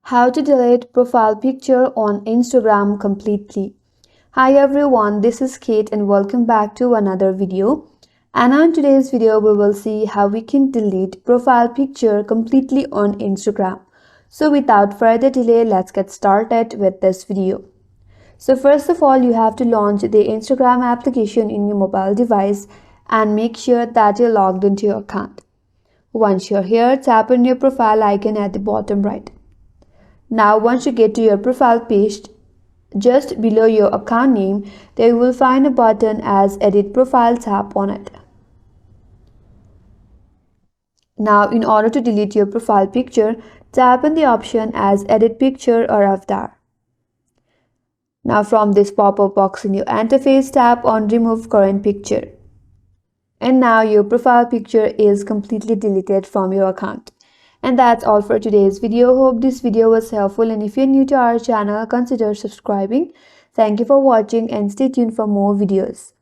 How to delete profile picture on Instagram completely. Hi everyone, this is Kate and welcome back to another video. And on today's video, we will see how we can delete profile picture completely on Instagram. So without further delay, let's get started with this video. So first of all, you have to launch the Instagram application in your mobile device and make sure that you're logged into your account. Once you're here, tap on your profile icon at the bottom right. Now once you get to your profile page, just below your account name, there you will find a button as Edit Profile. Tap on it. Now in order to delete your profile picture, tap on the option as Edit Picture or Avatar. Now from this pop-up box in your interface, tap on Remove Current Picture. And now your profile picture is completely deleted from your account. And that's all for today's video. Hope this video was helpful, and if you're new to our channel, consider subscribing. Thank you for watching and stay tuned for more videos.